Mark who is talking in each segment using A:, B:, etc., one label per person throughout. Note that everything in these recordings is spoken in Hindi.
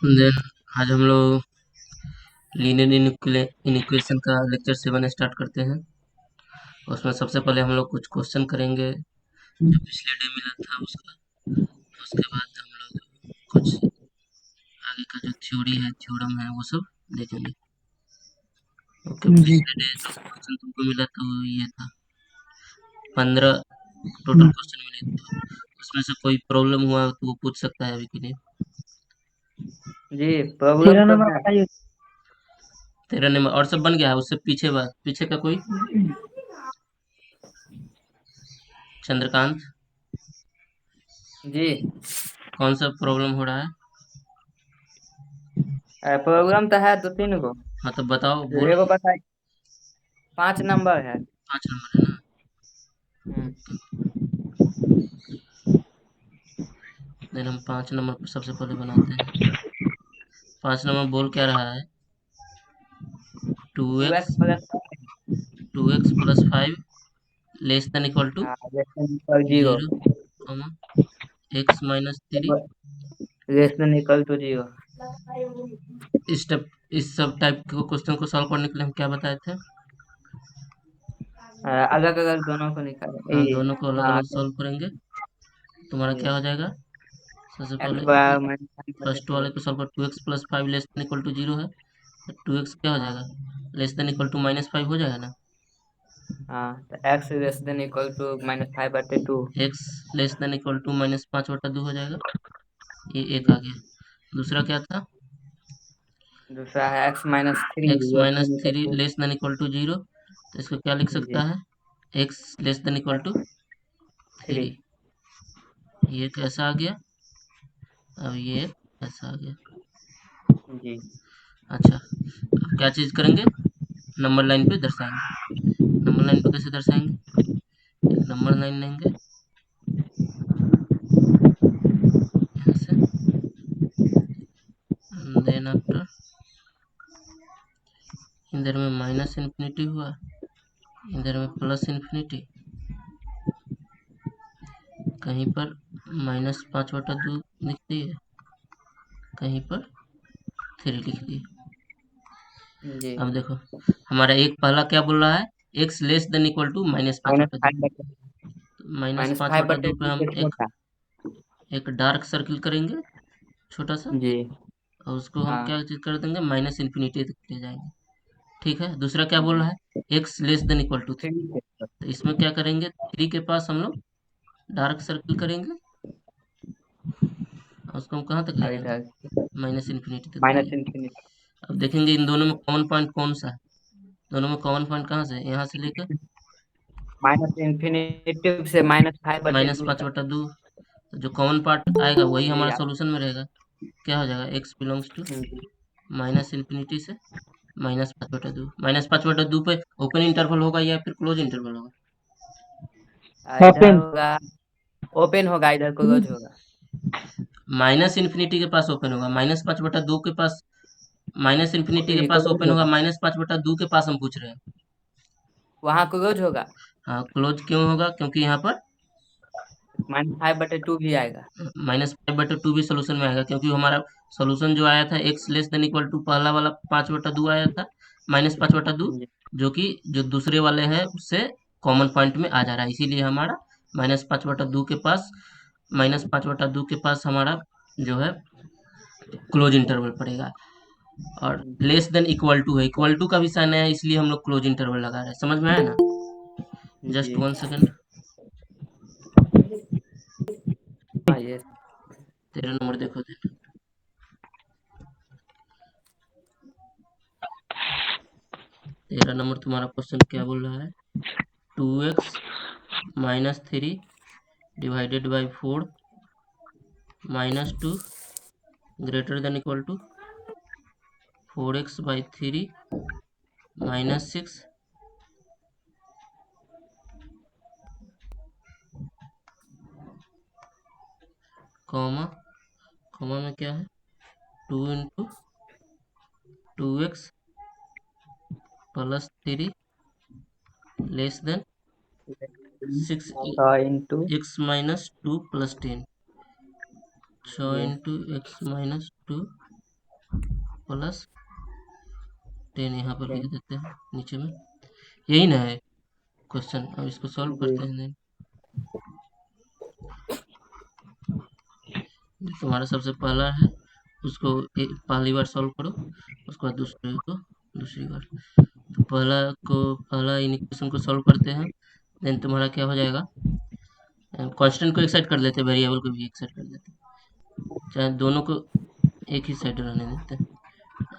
A: देन आज हम लोग लीनियर इनिक्वेशन का लेक्चर 7 स्टार्ट करते हैं। उसमें सबसे पहले हम लोग कुछ क्वेश्चन करेंगे जो पिछले डे मिला था उसका। उसके बाद हम लोग कुछ आगे का जो थ्योरी है, थ्योरम है, वो सब देखेंगे। ओके,
B: जी।
A: पिछले डे जो क्वेश्चन तुमको मिला था वो ये था, 15 टोटल क्वेश्चन मिले थे। उसमें से कोई प्रॉब्लम हुआ तो वो पूछ सकता है अभी के लिए।
C: जी प्रॉब्लम
B: तेरह
C: तो
B: नंबर
C: है।
B: बताइए।
A: 13 नंबर और सब बन गया है, उससे पीछे का कोई? चंद्रकांत,
C: जी
A: कौन सा प्रॉब्लम हो रहा है?
C: प्रॉब्लम तो है दो तीन गो।
A: हाँ तो बताओ, बोलो।
C: एगो बताइए। 5 नंबर है।
A: 5 नंबर है ना?
C: हम्म।
A: देन हम 5 नंबर पर सबसे पहले बनाते हैं। 5 नंबर बोल क्या रहा है? Two
C: two
A: x
C: x plus
A: two x plus 5 less than equal to
C: zero.
A: 0, x minus 3।
C: Less than equal to zero.
A: इस सब टाइप के क्वेश्चन को सॉल्व करने के लिए हम क्या बताए थे?
C: अलग अलग दोनों को निकालें
A: हाँ,
C: ये।
A: दोनों को अलग
C: हाँ
A: अलग सॉल्व करेंगे। तुम्हारा क्या हो जाएगा? सबसे
C: एक्स
A: पहले
C: बार माइनस फाइव बटे
A: फर्स्ट
C: टू।
A: वाले को सॉल्व कर, 2x plus 5 less than equal to 0 है, तो 2x क्या हो
C: हाँ
A: जाएगा? लेस देन इक्वल टू -5 हो जाएगा ना?
C: हाँ तो x less than equal to -5/2।
A: x less than equal to -5/2 हो जाएगा। ये एक आ
C: जी।
A: गया। दूसरा क्या था?
C: दूसरा है x minus three
A: x
C: less
A: minus
C: than equal
A: three
C: two.
A: Less than equal to 0, तो इसको क्या लिख
C: जी
A: सकता है? x less than equal to
C: x 3।
A: 3। ये कैसा आ गया? अब ये ऐसा आ गया।
C: जी
A: अच्छा, अब क्या चीज़ करेंगे? नंबर लाइन पे दर्शाएंगे। नंबर लाइन पे कैसे दर्शाएंगे? एक नंबर लाइन लेंगे यहाँ से, देन आफ्टर इधर में माइनस इन्फिनिटी हुआ, इधर में प्लस इन्फिनिटी, कहीं पर -5/2 लिख दिए, कहीं पर 3 लिख दिए।
C: जी
A: अब देखो, हमारा एक पहला क्या बोल रहा है? x less than equal to minus पाँच
C: माइनस
A: बटा दो
C: फाइव बटे
A: माइनस
C: माइनस
A: पाँच
C: फाइव
A: बटा
C: बटे
A: दो पे
C: टू
A: हम
C: से छोटा।
A: एक डार्क सर्किल करेंगे, छोटा सा,
C: जी
A: और उसको हम
C: हाँ
A: क्या चीज कर देंगे? माइनस इन्फिनिटी तक ले जाएंगे। ठीक है, दूसरा क्या बोल रहा है? x less than equal to 3।
C: Three से।
A: तो इसमें क्या करेंगे? 3 के पास हम लोग डार्क सर्किल करेंगे और उसको हम कहाँ तक ले
C: और
A: जाएंगे?
C: इधर
A: माइनस इन्फिनिटी तक ले
C: माइनस
A: जाएंगे।
C: इन्फिनिटी।
A: अब देखेंगे इन दोनों में कॉमन पॉइंट कौन सा है। दोनों में कॉमन पॉइंट कहाँ से है? यहाँ से लेकर
C: माइनस इन्फिनिटी से -5/2 तक।
A: -5/2, तो जो कॉमन पार्ट आएगा वही
C: जी
A: हमारा
C: आप।
A: सॉल्यूशन में रहेगा। क्या हो जाएगा? x बिलोंग्स टू
C: जी
A: माइनस इन्फिनिटी से -5/2। -5/2 पे ओपन इंटरवल होगा या फिर क्लोज इंटरवल होगा?
C: इधर
B: ओपन।
C: होगा ओपन होगा, इधर क्लोज होगा।
A: माइनस इन्फिनिटी के पास ओपन होगा, -5/2 के पास, माइनस इन्फिनिटी के
C: ये
A: पास
C: क्लोज
A: ओपन होगा,
C: होगा,
A: -5/2 के पास हम पूछ रहे हैं।
C: वहाँ क्लोज होगा।
A: हाँ, क्लोज क्यों होगा? क्योंकि यहाँ पर
C: -5/2 भी आएगा।
A: -5/2 भी सोल्यूशन में आएगा, क्योंकि हमारा सोल्यूशन जो आया था x less than equal to पहला वाला 5/2 आया था, -5/2,
C: जी
A: जो कि जो दूसरे वाले है उससे कॉमन पॉइंट में आ जा रहा है, इसीलिए हमारा -5/2 के पास -5/2 के पास हमारा जो है क्लोज इंटरवल पड़ेगा। और
C: जी
A: लेस देन इक्वल टू है, इक्वल टू का भी साइन है, इसलिए हम लोग क्लोज इंटरवल लगा रहे हैं। समझ में आया ना? जस्ट
C: जी
A: 1 सेकेंड।
C: हाँ ये
A: 13 नंबर देखो देन। 13 नंबर तुम्हारा क्वेश्चन क्या बोल रहा है? 2x-3 divided by 4 -2 greater than equal to 4x/3 -6, comma, comma में क्या है? 2 × 2x + 3 less than 6
C: into.
A: x - 2 + 10। 6
C: जी
A: × x - 2 प्लस 10 यहाँ पर लिख देते हैं नीचे में। यही ना है क्वेश्चन। अब इसको सॉल्व
C: जी
A: करते हैं। तुम्हारा सबसे पहला है, उसको पहली बार सॉल्व करो, उसके बाद दूसरे को दूसरी बार। तो पहला इन इक्वेशन को सॉल्व करते हैं। देन तुम्हारा क्या हो जाएगा, कांस्टेंट को एक साइड कर लेते हैं, वेरिएबल को भी एक साइड कर लेते हैं, चाहे दोनों को एक ही साइड रहने देते हैं।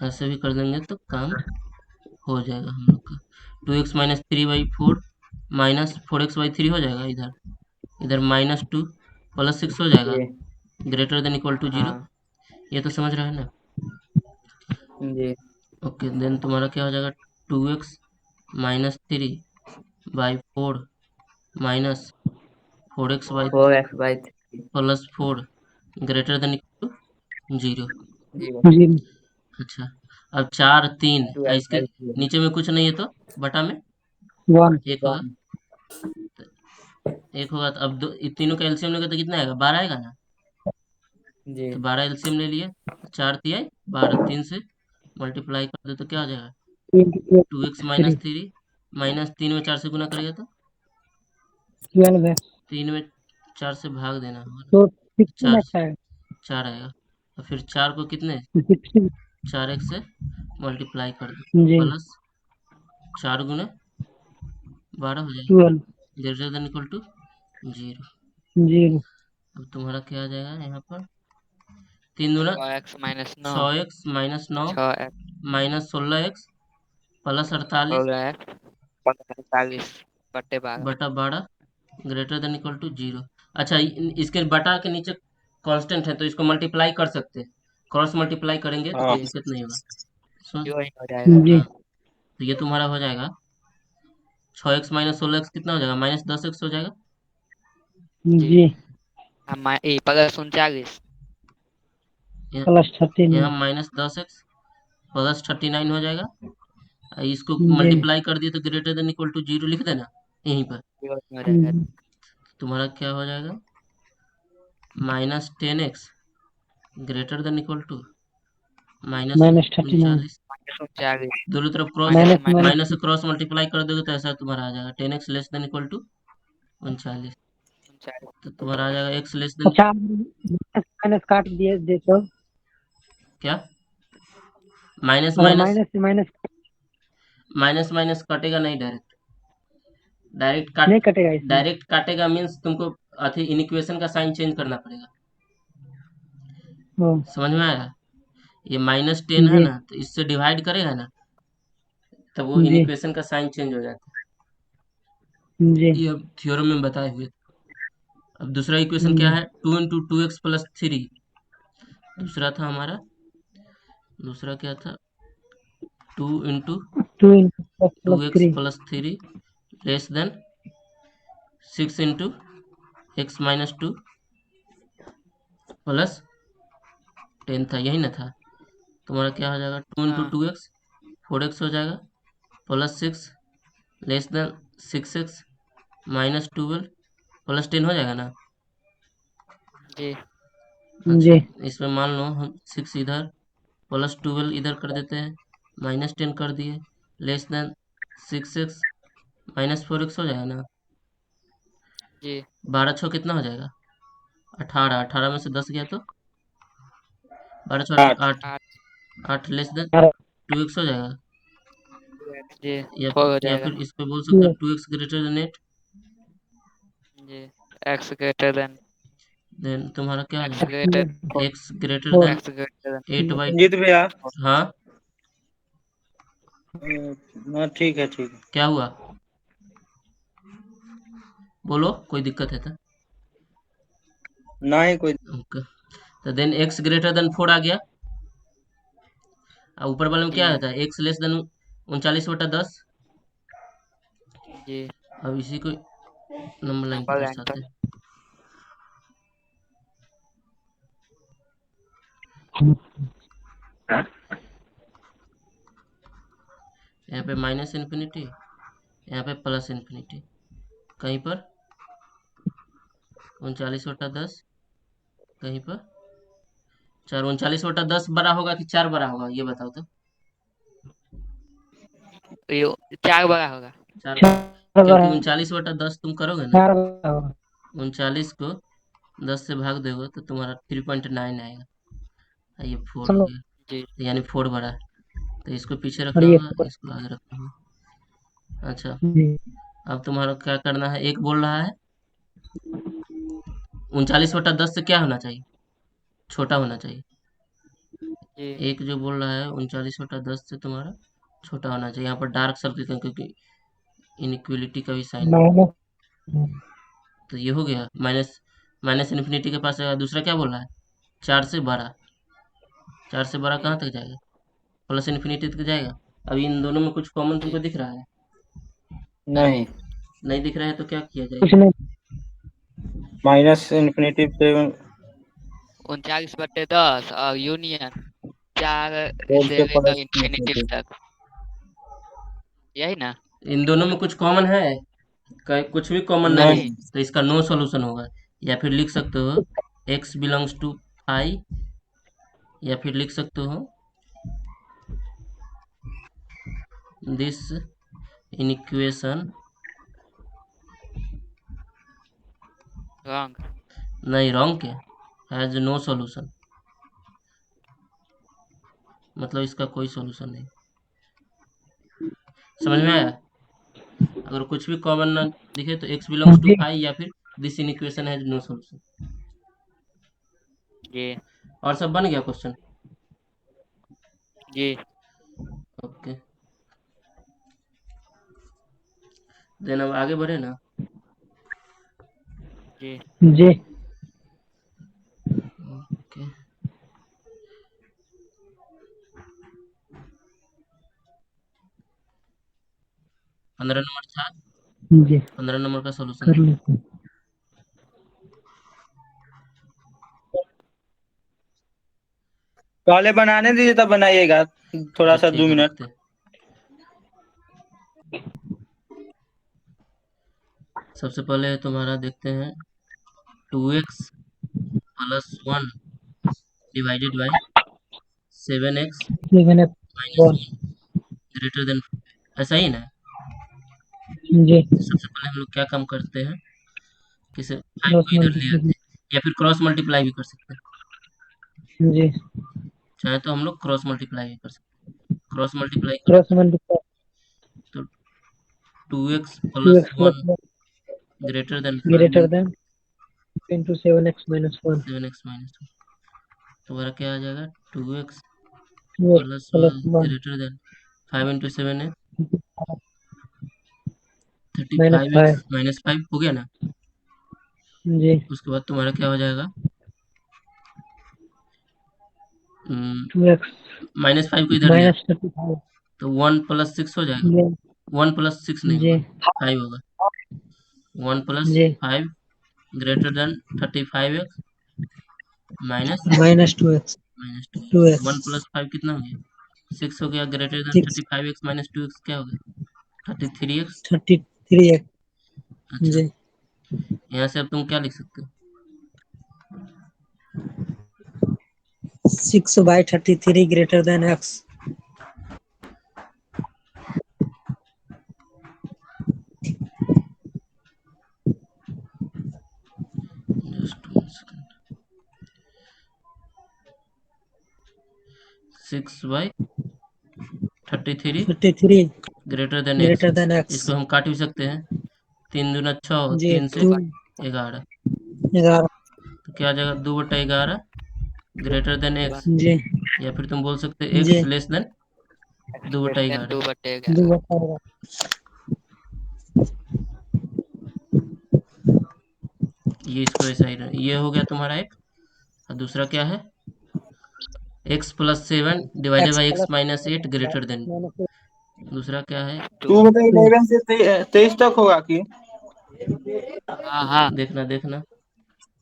A: ऐसे भी कर देंगे तो काम हो जाएगा हम लोग का। 2x माइनस 3/4 माइनस 4x/3 हो जाएगा। इधर इधर -2 प्लस 6 हो जाएगा,
C: जी
A: ग्रेटर देन इक्वल टू 0।
C: हाँ
A: ये तो समझ रहे हैं ना।
C: जी
A: ओके, देन तुम्हारा क्या हो जाएगा, 2x minus 3/4 minus 4x/3
C: 4x/3
A: plus 4 greater than equal to 0।
C: 0
B: जी
A: अच्छा, अब 4 3 इसके
C: 2x/3
A: नीचे में कुछ नहीं है तो बटा में
B: वन
A: एक होगा।
C: 1
A: एक होगा तो अब तीनों का एलसीएम लेंगे तो कितना आएगा, 12 आएगा ना।
C: जी
A: तो 12 एलसीएम ले लिए, 4 तिहाई 12, 3 से मल्टीप्लाई कर दे तो क्या हो जाएगा, 2x माइनस 3 माइनस 3 में 4 से गुना करेगा तो
B: 12 है
A: 3 में 4 से भाग देना होगा ना।
B: तो 16
A: चार
B: आता है
A: 4 आएगा, और फिर 4 को कितने
B: 16
A: 4 से मल्टीप्लाई कर दो,
B: जी
A: प्लस 4 गुना 12 हो जाएगा,
B: 12
A: ग्रेटर देन इक्वल टू 0।
B: 0
A: अब तुम्हारा क्या आ जाएगा यहाँ पर, 3 दूना
C: 6x-9
A: 6x-9
C: 6x
A: minus 16x plus 48
C: 16x 45 बटे 12
A: बटा 12 ग्रेटर देन इक्वल टू 0। अच्छा, इसके बटा के नीचे कांस्टेंट है तो इसको मल्टीप्लाई कर सकते हैं, क्रॉस मल्टीप्लाई करेंगे तो
C: हाँ
A: कोई दिक्कत नहीं होगा। सुन,
C: जो ही हो जाएगा
B: जी
A: हाँ, तो ये तुम्हारा हो जाएगा 6x माइनस 16x कितना हो जाएगा, -10x हो जाएगा।
C: जी
B: जी
C: हम प्लस 39
A: यहाँ
B: प्लस 39
A: यहाँ -10x प्लस 39 हो जाएगा। इसको
B: जी
A: मल्टीप्लाई कर दिए तो ग्रेटर देन इक्वल टू 0 लिख देना यहीं पर।
C: जो ही हो जाएगा
A: तुम्हारा क्या हो जाएगा, -10x greater than equal to minus
B: -39
A: उनचालीस।
C: -39
A: दोनों तरफ cross
C: minus
B: minus minus
A: minus से क्रॉस मल्टीप्लाई कर दोगे तो ऐसा तुम्हारा आ जाएगा 10x less than equal to 39।
C: 39
A: तो तुम्हारा आ जाएगा x लेस देन,
B: अच्छा माइनस काट दिए दे तो
A: क्या माइनस
B: अगर
A: माइनस
B: माइनस से माइनस
A: माइनस माइनस कटेगा नहीं, डायरेक्ट डायरेक्ट काट
B: नहीं कटेगा इसमें
A: डायरेक्ट काटेगा मीन्स तुमको अथी इन इक्वेशन का साइन चेंज करना पड़ेगा।
B: ओ
A: समझ में आया, ये -10 है
B: जी
A: ना तो इससे डिवाइड करेगा ना, तब वो इन
B: जी
A: इक्वेशन का साइन चेंज हो जाता
B: जी
A: है। ये अब थ्योरम में बताए हुए। अब दूसरा इक्वेशन क्या
B: जी
A: है, 2 × 2x + 3। दूसरा था हमारा, दूसरा क्या था, 2 × 2x2
B: + 3
A: + 3 less than 6 × x - 2 plus 10 था, यही ना था। तुम्हारा क्या हो जाएगा, 2 × 2x 4x हो जाएगा plus 6 less than 6x - 12 plus 10 हो जाएगा ना।
C: जी
A: अच्छा,
B: जी
A: इसमें मान लो हम 6 इधर प्लस 12 इधर कर देते हैं, -10 कर दिए, लेस देन 6x - 4x हो जाएगा ना।
C: जी
A: 12 छः कितना हो जाएगा, 18, 18 में से 10 गया तो 12 छः 8, 8,
C: 8
A: 8 लेस देन 2x हो जाएगा।
C: 2x जी
A: या
C: 4 हो
A: या
C: जाएगा
A: फिर इस पे बोल सकते हो 2x ग्रेटर देन 8।
C: जी x ग्रेटर देन
A: देन तुम्हारा क्या हो
C: x
A: जाएगा,
C: greater
A: x greater then
C: x greater then
A: 8/,
D: जीत भैया।
A: हाँ
D: हाँ ठीक है ठीक है।
A: क्या हुआ, बोलो कोई दिक्कत है तो।
D: ना ही कोई।
A: ओके, तो देन x ग्रेटर देन 4 आ गया। और ऊपर वाले में क्या
C: जी
A: होता है, x लेस देन 39/10।
C: जी
A: अब इसी को नंबर लाइन पे
C: नंबर लाइन
A: दर्शाते
C: पर
A: हैं। यहाँ पे -∞, यहाँ पे +∞, कहीं पर 39/10, कहीं पर 4 39/10 बड़ा होगा कि 4 बड़ा होगा, ये बताओ तो।
C: ये 4 बड़ा होगा।
A: 4 बड़ा,
B: चार
A: क्योंकि
B: बार
A: 39/10 तुम करोगे ना,
B: 4 बार
A: 39 को 10 से भाग दोगे तो तुम्हारा 3.9 आएगा। ये 4
B: सुन
A: हो
B: लो।
A: गया,
C: जी
A: यानी 4 बड़ा है, तो इसको पीछे
B: और
A: रखना
B: ये
A: होगा, इसको आगे रखना होगा। अच्छा,
B: जी
A: अब तुम्हारा क्या करना है, एक बोल रहा है 39/10 से क्या होना चाहिए, छोटा होना चाहिए।
C: जी
A: एक जो बोल रहा है 39/10 से तुम्हारा छोटा होना चाहिए, यहाँ पर डार्क सर्किल क्योंकि इनइक्वलिटी का भी साइन है।
B: माइनस
A: तो ये हो गया माइनस, माइनस इन्फिनिटी के पास है। दूसरा क्या बोल रहा है, 4 से बड़ा, 4 से बड़ा कहाँ तक जाएगा, प्लस इन्फिनिटी तक जाएगा। अब इन दोनों में कुछ कॉमन तुमको
C: जी
A: दिख रहा है,
D: नहीं,
A: नहीं दिख रहा है तो क्या किया
B: कुछ
A: जाएगा।
B: नहीं।
D: माइनस इन्फिनिटी से
C: 39/10 और यूनियन 4
D: 4
C: से
D: से
C: लेकर
D: प्लस
C: इन्फिनिटी
D: इन्फिनिटी।
C: तक, यही ना।
A: इन दोनों में कुछ कॉमन है, कुछ भी कॉमन नहीं है,
C: नहीं।
D: नहीं,
A: तो इसका नो सॉल्यूशन होगा। या फिर लिख सकते हो x बिलोंग्स टू आई, या फिर लिख सकते हो दिस इनइक्वेशन,
C: रॉन्ग।
A: नहीं रॉन्ग क्या, हैज नो सॉल्यूशन, मतलब इसका कोई सॉल्यूशन नहीं। समझ में आया। अगर कुछ भी कॉमन ना दिखे तो x belongs to
B: G
A: I, या फिर this inequation has no solution.
C: जी
A: और सब बन गया क्वेश्चन।
C: जी
A: ओके, देन अब आगे बढ़े ना।
C: जी
B: जी
A: ओके, 15 नंबर था,
B: जी
A: 15 नंबर का सॉल्यूशन
B: कर
A: देखो।
B: लेते हैं।
D: पहले बनाने दीजिए तब बनाइएगा, थोड़ा
A: अच्छा
D: सा
A: ठीक
D: 2
A: है,
D: मिनट।
A: रुकते। सबसे पहले तुम्हारा देखते हैं 2x plus 1 divided by 7x
B: 7x
A: minus 1 greater then, ऐसा ही ना।
B: जी
A: तो सबसे पहले हम लोग क्या काम करते हैं, किसे 5
B: क्रॉस
A: को इधर ले आते
B: मल्टीप्लाई।
A: हैं, या फिर क्रॉस मल्टीप्लाई भी कर सकते हैं।
B: जी
A: चाहे तो हम लोग क्रॉस मल्टीप्लाई भी कर सकते हैं। क्रॉस मल्टीप्लाई करें
B: क्रॉस मल्टीप्लाई
A: तो 2x plus
B: 2x
A: 1
B: plus
A: greater than 5
B: greater
A: into
B: than into 7x minus 1
A: 7x minus 1, तुम्हारा क्या आ जाएगा, 2x
B: 2x
A: plus
B: plus
A: 1
B: 1
A: greater than 5 into 7 है
B: माइनस
A: 35x
B: 5
A: माइनस 5 हो गया ना।
B: जी
A: उसके बाद तुम्हारा क्या हो जाएगा,
B: 2x
A: -5 को इधर ले आओ
B: माइनस 35
A: तो 1 प्लस 6 हो जाएगा।
B: जी
A: 1 प्लस 6 नहीं
B: जी
A: होगा, 5 होगा। 1 प्लस
B: जी
A: 5 greater than 35x minus
B: minus 2x
A: minus 2, 1
B: 2x
A: plus 5 कितना हो गया, 6 हो गया, greater than
B: 6
A: 35x minus 2x क्या हो गया, 33x।
B: 33x
A: अच्छा,
B: जी
A: यहाँ से अब तुम क्या लिख सकते हो,
B: 6/33 greater than x
A: just 1 second, 6/33
B: 33
A: greater than x.
B: Greater then x
A: इसको हम काट भी सकते हैं, 3 दूना 6,
B: जी
A: 3 से
B: 2
A: 11,
B: 11
A: तो क्या आ जाएगा 2/11 ग्रेटर देन एक्स।
B: जी
A: या फिर तुम बोल सकते हो
B: जी
A: एक्स लेस देन दो बटा
C: देन
A: ग्यारह
C: 2/11।
B: 2 बताएगा
A: ये इसको ऐसा ही ये हो गया तुम्हारा एक। और दूसरा क्या है, x plus 7 divided
B: x
A: by x
B: plus
A: minus 8 greater than,
B: minus
A: दूसरा क्या है,
C: 2।
D: 2/11 से 23 तक होगा कि?
C: हाँ हाँ
A: देखना देखना,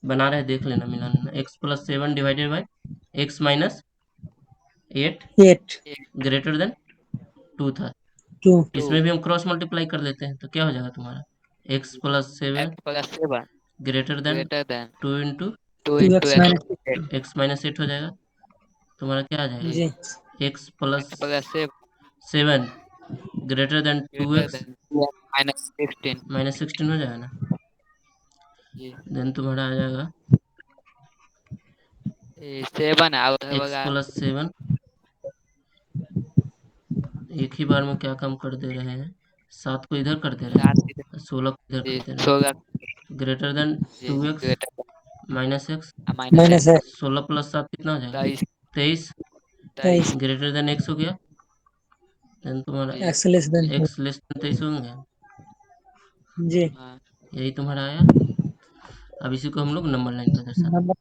A: बना रहे देख लेना, मिला लेना। X plus 7 divided by x minus 8
B: 8
A: greater than 2 था।
B: 2
C: 2।
A: इसमें भी हम क्रॉस मल्टीप्लाई कर देते हैं तो क्या हो जाएगा तुम्हारा, x plus 7
C: x plus 7
A: greater than
C: greater than
A: 2 into
C: 2
B: 2x
C: into
B: minus
C: x।
A: X minus 8 हो जाएगा। तुम्हारा क्या आ
B: जी
A: जाएगा? X plus
C: plus
A: 7 greater than 2x
C: -16
A: -16 हो जाएगा ना।
C: जी
A: देन तुम्हारा आ जाएगा
C: 7 आउट है
A: एक्स
C: बगा
A: प्लस 7। एक ही बार में क्या काम कर दे रहे हैं? 7 को इधर कर दे रहे
C: 7
A: हैं, 16 को इधर कर दे रहे
C: 16
A: हैं। ग्रेटर देन
C: जी
A: 2x minus x.
C: -x
B: -x
A: 16 plus 7 कितना हो जाएगा?
C: 23
A: 23
B: 23
A: ग्रेटर देन x हो गया। देन तुम्हारा
C: जी
B: x less then
A: x less then 23 होंगे।
B: जी
C: हाँ
A: यही तुम्हारा आया। अब इसी को हम लोग नंबर लाइन पर दर्शाते हैं।
B: Number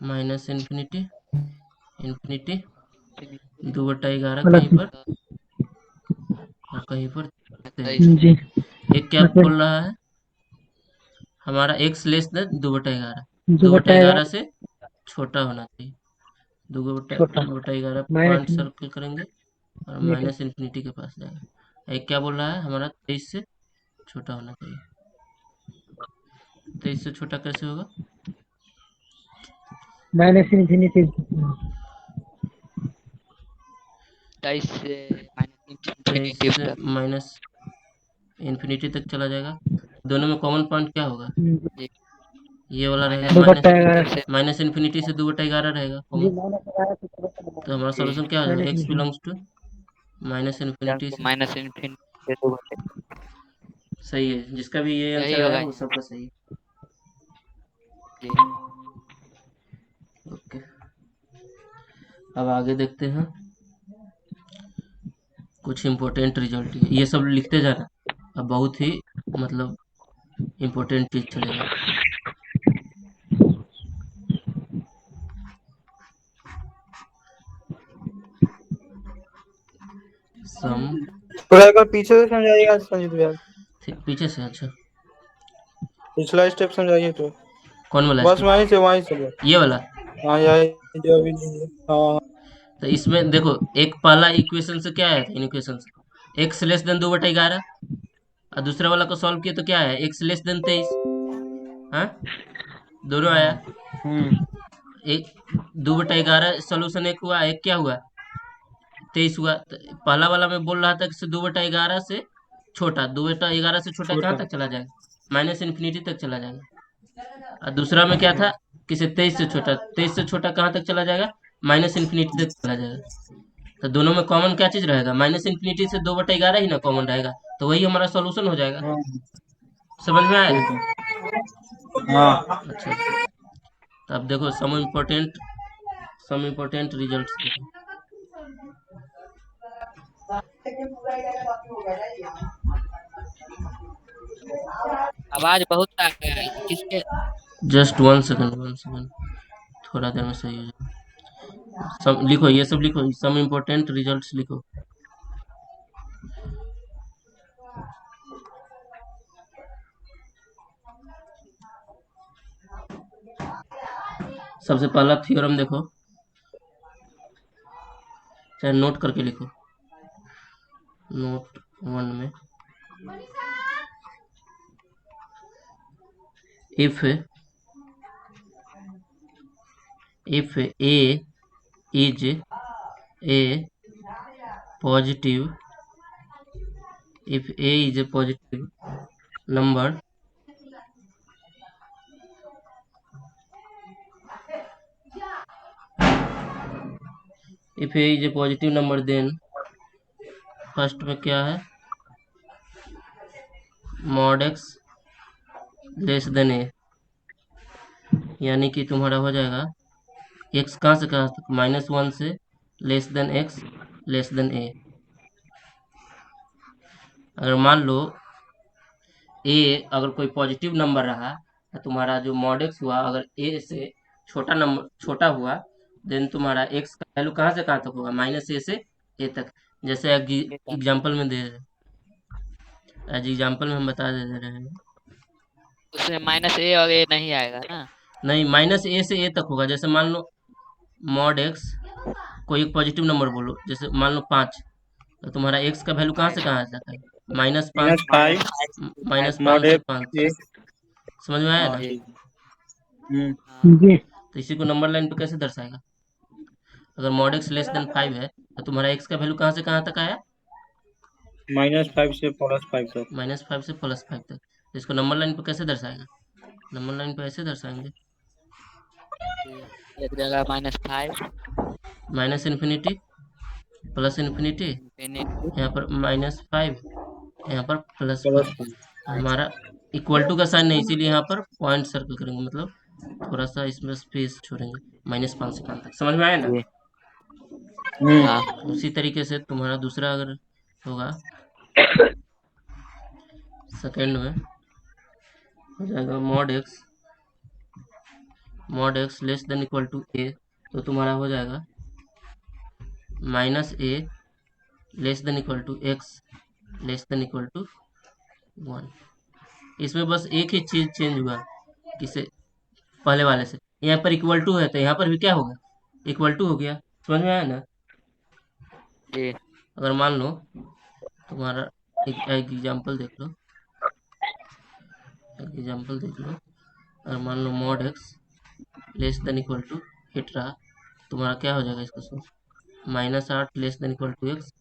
A: minus infinity infinity 2/11
B: plus
A: कहीं पर और कहीं पर 23।
B: जी
A: एक क्या बोल रहा है? हमारा x लेस देन 2/11।
B: 2/11
A: 2/11 से छोटा होना चाहिए।
B: छोटा
A: 2/11
B: माइनस
A: पॉइंट सर्कल करेंगे और
B: नेगेटिव
A: माइनस इन्फिनिटी के पास जाएगा। एक क्या बोल रहा है? हमारा 23 से छोटा होना चाहिए। 23 से छोटा कैसे होगा?
B: माइनस इन्फिनिटी
C: 23 से
A: 23
C: -infinity
A: से
C: तक
A: माइनस इन्फिनिटी तक चला जाएगा। दोनों में कॉमन पॉइंट क्या होगा?
C: जी
A: ये वाला रहेगा।
C: -infinity से
A: माइनस इन्फिनिटी से 2/11 रहेगा
B: जी
A: कॉमन।
B: -11 से
A: तो हमारा
C: जी
A: सॉल्यूशन क्या हो जाएगा?
B: Minus
A: x
B: infinity
A: belongs to minus infinity से।
C: -infinity से 2
A: सही है। जिसका भी ये
C: यही
A: आंसर आया
C: होगा
A: वो सबका सही है।
C: जी
A: ओके, अब आगे देखते हैं। कुछ इम्पोर्टेंट रिजल्ट ये सब लिखते जाना। अब बहुत ही मतलब इम्पोर्टेंट चीज चलेगा। सम
D: थोड़ा एक बार पीछे से समझाइएगा संजीत भैया।
A: पीछे से। अच्छा,
D: पिछला स्टेप समझाइए तो।
A: कौन वाला
D: बस
A: स्टेप?
D: वहीं से लो।
A: ये वाला।
D: हाँ यार, जो अभी नहीं है। हाँ
A: तो इसमें देखो, एक पहला इक्वेशन से क्या आया था? इन इक्वेशन से x लेस देन 2/11 और दूसरा वाला को सॉल्व किया तो क्या आया? x less then 23। हाँ, दोनों आया। एक 2/11 सोल्यूशन एक हुआ, एक क्या हुआ? 23 हुआ। तो पहला वाला में बोल रहा था कि 2/11 से छोटा। 2/11 से छोटा कहाँ
D: छोटा।
A: तक चला जाएगा? माइनस इन्फिनिटी तक चला जाएगा। और दूसरा में क्या था? कि 23 से छोटा। 23 से छोटा कहाँ तक चला जाएगा? माइनस इन्फिनिटी तक चला जाएगा। तो दोनों में कॉमन क्या चीज रहेगा? माइनस इन्फिनिटी से 2/11 ही ना कॉमन रहेगा। तो वही हमारा सॉल्यूशन हो जाएगा।
D: हाँ
A: समझ में आया?
D: ठीक है। हाँ
A: अच्छा, तो अब देखो सम इम्पोर्टेंट रिजल्ट्स देखो।
C: आवाज बहुत आ गया है किसके
A: जस्ट 1 सेकंड थोड़ा देर में सही हो जाएगा। सब लिखो, ये सब लिखो, सम इम्पोर्टेंट रिजल्ट्स लिखो। सबसे पहला थ्योरम देखो, चाहे नोट करके लिखो। नोट 1 में if a is a positive if a is a positive number, if a is a positive number then first में क्या है? mod x less then a, यानी कि तुम्हारा हो जाएगा x कहाँ से कहाँ तक? -1 से less than x less then a। अगर मान लो a अगर कोई पॉजिटिव नंबर रहा तो तुम्हारा जो mod x हुआ अगर a से छोटा हुआ, देन तुम्हारा x का वैल्यू कहाँ से कहाँ तक होगा? -a से a तक। जैसे एग्जाम्पल में दे रहे हैं। एज एग्जाम्पल में हम बता दे रहे हैं।
E: उसमें माइनस ए और ए नहीं आएगा ना?
A: नहीं, माइनस ए से ए तक होगा। जैसे मान लो मॉड एक्स, कोई एक पॉजिटिव नंबर बोलो, जैसे मान लो 5, तो तुम्हारा एक्स का वैल्यू कहाँ से कहाँ तक है? -5,
D: -5
A: -5
D: mod
A: से
D: x
A: 5। समझ में आया
D: हाँ
A: ना?
E: जी।
D: ठीक। हम्म
E: हाँ
B: जी
A: तो इसी को नंबर लाइन पे कैसे दर्शाएगा? अगर मॉड एक्स लेस देन 5 है, तो तुम्हारा एक्स का वैल्यू कहाँ से कहाँ तक आया?
D: -5 से +5 तक।
A: -5 से +5 तक। तो इसको नंबर लाइन पे कैसे दर्शाएगा? नंबर लाइन पे ऐसे दर्शाएंगे,
E: जी। एक जगह -5
A: minus infinity, plus infinity,
E: infinity
A: यहाँ पर -5, यहाँ पर +5।
D: +5
A: हमारा इक्वल टू का साइन नहीं, इसीलिए यहाँ पर पॉइंट सर्कल करेंगे, मतलब थोड़ा सा इसमें स्पेस छोड़ेंगे -5 से 5 तक। समझ में आया ना?
E: जी।
D: हम्म
E: हाँ
A: उसी तरीके से तुम्हारा दूसरा अगर होगा, सेकेंड में हो जाएगा mod x less than equal to a, तो तुम्हारा हो जाएगा -a less than equal to x less than equal to 1। इसमें बस एक ही चीज चेंज हुआ, किसे पहले वाले से। यहाँ पर इक्वल टू है, तो यहाँ पर भी क्या होगा? इक्वल टू हो गया। समझ में आया ना?
E: जी।
A: अगर मान लो तुम्हारा एक एग्जाम्पल देख लो, अगर मान लो mod x less than equal to 8 रहा, तुम्हारा क्या हो जाएगा? इसको सोच, -8 less than equal to x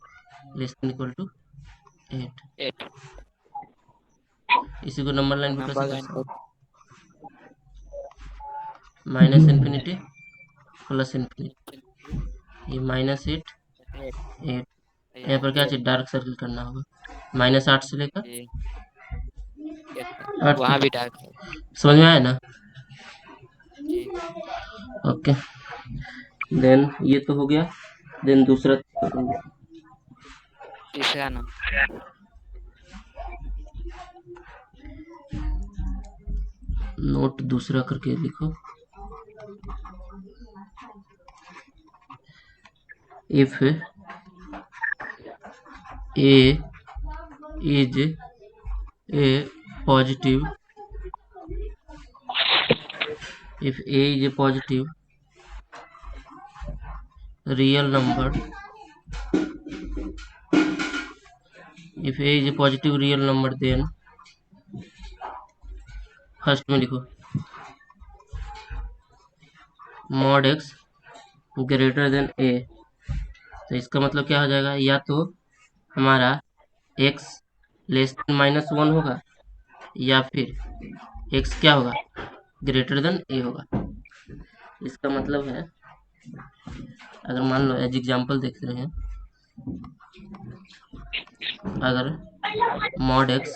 A: less than equal to 8।
E: 8
A: इसी को नंबर लाइन पे कैसे
E: नंबर लाइन
A: दर्शाओ?
E: पर
A: माइनस इन्फिनिटी प्लस इन्फिनिटी, ये -8
E: 8
A: 8। यहाँ पर क्या चाहिए? डार्क सर्कल करना होगा, -8 से लेकर
E: जी।
A: 8
E: वहाँ
A: तक।
E: भी डार्क है।
A: समझ में आया ना?
E: जी।
A: ओके, देन ये तो हो गया। देन दूसरा
E: तीसरा ना
A: नोट दूसरा करके लिखो। If A is a positive, if a is a positive real number, if a is a positive real number, then first में लिखो मॉड एक्स ग्रेटर देन ए। तो इसका मतलब क्या हो जाएगा? या तो हमारा x लेस देन -1 होगा, या फिर x क्या होगा? ग्रेटर देन ए होगा। इसका मतलब है, अगर मान लो एज एग्जाम्पल देख रहे हैं, अगर मॉड एक्स,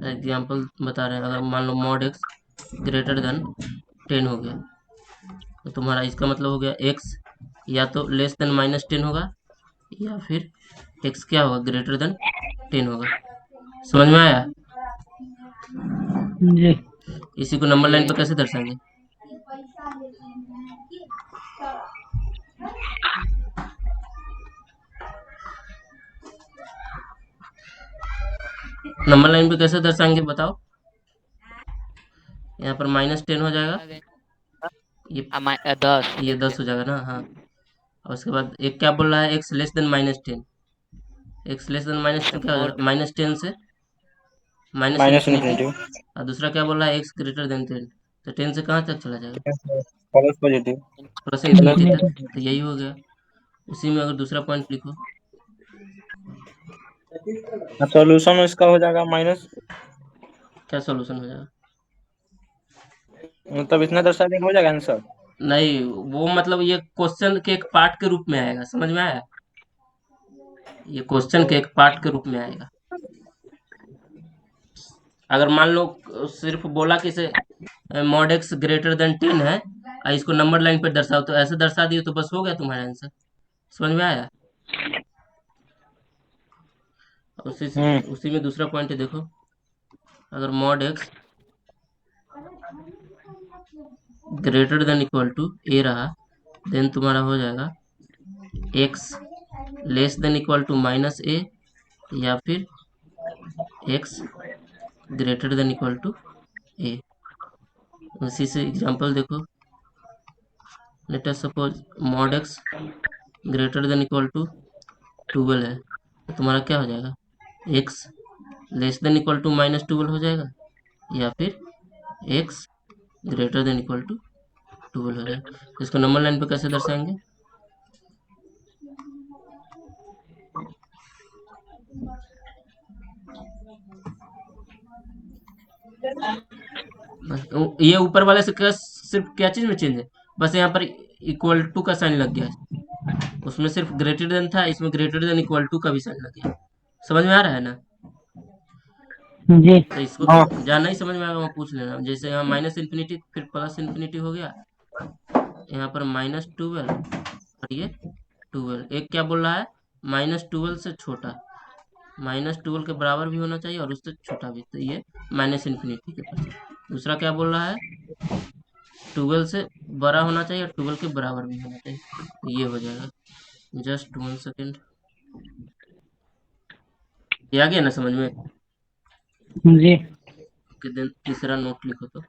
A: एग्जाम्पल बता रहे हैं, अगर मान लो मॉड एक्स ग्रेटर देन 10 हो गया, तो तुम्हारा इसका मतलब हो गया x या तो लेस देन -10 होगा, या फिर x क्या होगा? ग्रेटर देन 10 होगा। समझ में आया?
B: जी
A: इसी को नंबर लाइन
E: जी।
A: पर कैसे दर्शाएंगे? नंबर लाइन पे कैसे दर्शाएंगे बताओ? यहाँ पर -10 हो जाएगा, ये
E: 10
A: ये 10 हो जाएगा ना? हाँ। और उसके बाद एक क्या बोल रहा है? x less then -10, x less then -10 क्या हो
E: मोर
A: जाएगा? -10 से माइनस
D: माइनस
A: इन्फिनिटी।
D: इन्फिनिटी
A: और दूसरा क्या बोल रहा है? x ग्रेटर देन 10, तो 10 से कहाँ तक चला जाएगा?
D: +पॉजिटिव
A: प्लस इन्फिनिटी
B: इन्फिनिटी
A: तक। तो यही हो गया। उसी में अगर दूसरा पॉइंट लिखो,
D: सॉल्यूशन इसका हो जाएगा माइनस,
A: क्या सॉल्यूशन हो जाएगा?
D: मतलब इतना दर्शा देंगे हो जाएगा आंसर।
A: नहीं, वो मतलब ये क्वेश्चन के एक पार्ट के रूप में आएगा। समझ में आया? ये क्वेश्चन के एक पार्ट के रूप में आएगा। अगर मान लो सिर्फ बोला कि से मॉड एक्स ग्रेटर देन 10 है, और इसको नंबर लाइन पे दर्शाओ, तो ऐसे दर्शा दिए तो बस हो गया तुम्हारा आंसर। समझ में आया? उसी में दूसरा पॉइंट देखो, अगर mod x greater than equal to a रहा, देन तुम्हारा हो जाएगा x less than equal to minus a या फिर x greater than equal to a. उसी से एग्जांपल देखो, let us suppose mod x greater than equal to 12 है, तो तुम्हारा क्या हो जाएगा, x less than equal to minus 12 हो जाएगा या फिर x greater than equal to 12 हो जाएगा। इसको नंबर लाइन पे कैसे दर्शाएंगे, ये ऊपर वाले से सिर्फ क्या चीज में चेंज है, बस यहाँ पर इक्वल टू का साइन लग गया है। उसमें सिर्फ ग्रेटर देन था, इसमें ग्रेटर देन इक्वल टू का भी साइन लग गया। समझ में आ रहा है ना?
B: जी
A: तो इसको
D: हाँ
A: जहाँ नहीं समझ में आएगा वहाँ पूछ लेना। जैसे यहाँ माइनस इन्फिनिटी फिर प्लस इन्फिनिटी हो गया, यहाँ पर -12 और ये 12। एक क्या बोल रहा है, -12 से छोटा, -12 के बराबर भी होना चाहिए और उससे छोटा भी, तो ये माइनस इन्फिनिटी के पास। दूसरा क्या बोल रहा है, 12 से बड़ा होना चाहिए और 12 के बराबर भी होना चाहिए, तो ये हो जाएगा। जस्ट 1 सेकेंड, ये आ गया ना समझ में?
B: जी
A: कि दिन तीसरा नोट लिखो तो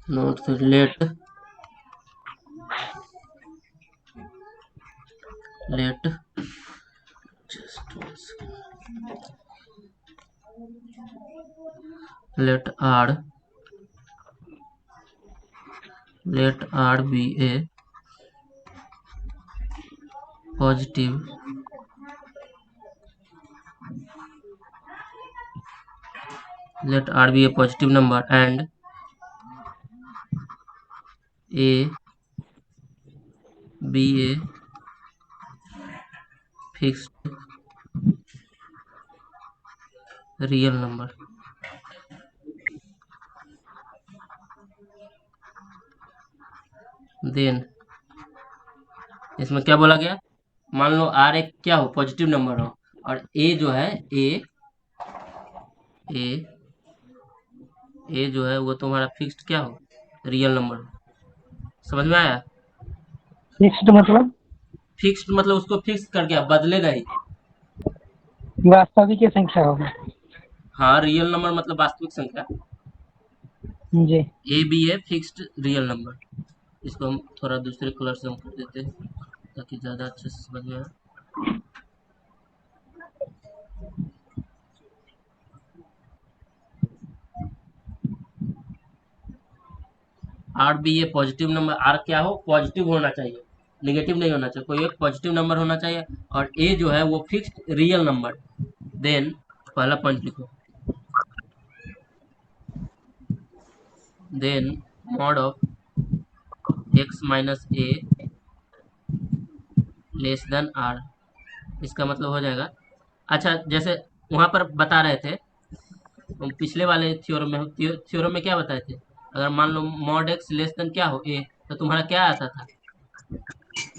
A: नोट फिर late just 1 second, let r be a positive number and a be a fixed real number। Then इसमें क्या बोला गया, मान लो आर एक क्या हो, पॉजिटिव नंबर हो, और ए जो है ए जो है वो तुम्हारा फिक्स्ड क्या हो, रियल नंबर हो। समझ में आया?
B: फिक्स्ड मतलब
A: फिक्स्ड मतलब उसको फिक्स कर गया, बदलेगा ही।
B: वास्तविक संख्या होगा।
A: हाँ, रियल नंबर मतलब वास्तविक संख्या।
B: जी
A: ए बी है फिक्स्ड रियल नंबर। इसको हम थोड़ा दूसरे कलर से हम कर देते हैं ताकि ज़्यादा अच्छे से समझ में आए। R be a positive number, r क्या हो, पॉजिटिव होना चाहिए, नेगेटिव नहीं होना चाहिए, कोई एक पॉजिटिव नंबर होना चाहिए, और ए जो है वो फिक्स्ड रियल नंबर। देन पहला पॉइंट लिखो, then mod of x minus a less than r. इसका मतलब हो जाएगा, अच्छा जैसे वहां पर बता रहे थे हम पिछले वाले थ्योरम में क्या बताए थे, अगर मान लो मॉड एक्स लेस देन क्या हो ए, तो तुम्हारा क्या आता था,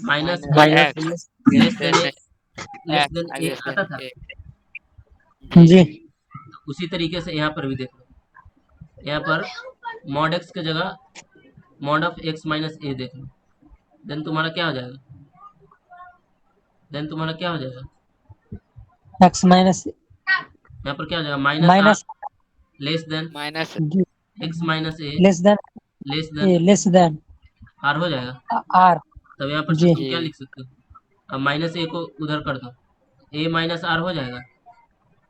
A: minus a
D: minus
E: x
A: less
E: greater
A: than a,
E: than
A: less
E: x
A: than a
E: greater
A: आता
E: than
A: था।
E: a।
B: जी
A: तो उसी तरीके से यहाँ पर भी देखो, यहाँ पर मॉड एक्स के जगह मॉड ऑफ एक्स माइनस ए देख लो, देन तुम्हारा क्या हो जाएगा,
B: एक्स माइनस
A: यहाँ पर क्या हो जाएगा, minus r
B: minus
A: less than
E: minus
A: x minus a
B: less than
A: r हो जाएगा।
B: आर।
A: तब यहाँ पर से
B: जी
A: तुम क्या लिख सकते हो, अब माइनस ए को उधर कर दो, ए माइनस आर हो जाएगा,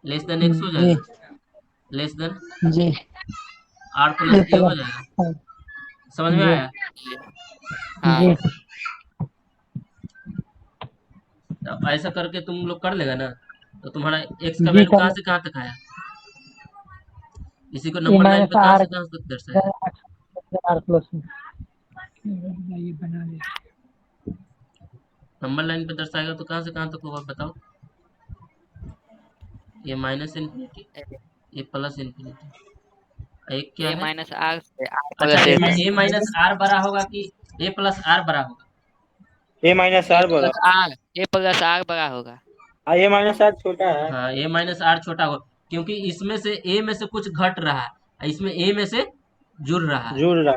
A: लेस देन एक्स हो
B: जी
A: जाएगा, लेस देन
B: जी
A: आर प्लस ए हो जाएगा। समझ में
B: जी
A: आया?
E: हाँ
B: जी
A: अब ऐसा करके तुम लोग कर लेगा ना, तो तुम्हारा एक्स का
B: जी
A: वैल्यू
B: कर
A: कहाँ से कहाँ तक आया, इसी को
B: ए
A: नंबर लाइन
B: माइनस
A: पे कहाँ
B: आर
A: से कहाँ तक दर्शाया,
B: आर प्लस में।
A: नंबर लाइन पे दर्शाएगा तो कहाँ से कहाँ तक होगा बताओ, ये माइनस इन्फिनिटी, ये प्लस इन्फिनिटी, एक क्या
E: a
A: है,
E: माइनस आर से आर
A: अच्छा
E: प्लस ए तक।
A: ए माइनस आर बड़ा होगा कि ए प्लस आर बड़ा होगा,
D: ए माइनस
E: ए
D: आर बोला।
E: Plus r a plus r बड़ा होगा।
D: ये माइनस आर छोटा है।
A: हाँ, ए माइनस आर छोटा होगा, क्योंकि इसमें से ए में से कुछ घट रहा है, इसमें ए में से जुड़ रहा है।
D: जुड़ रहा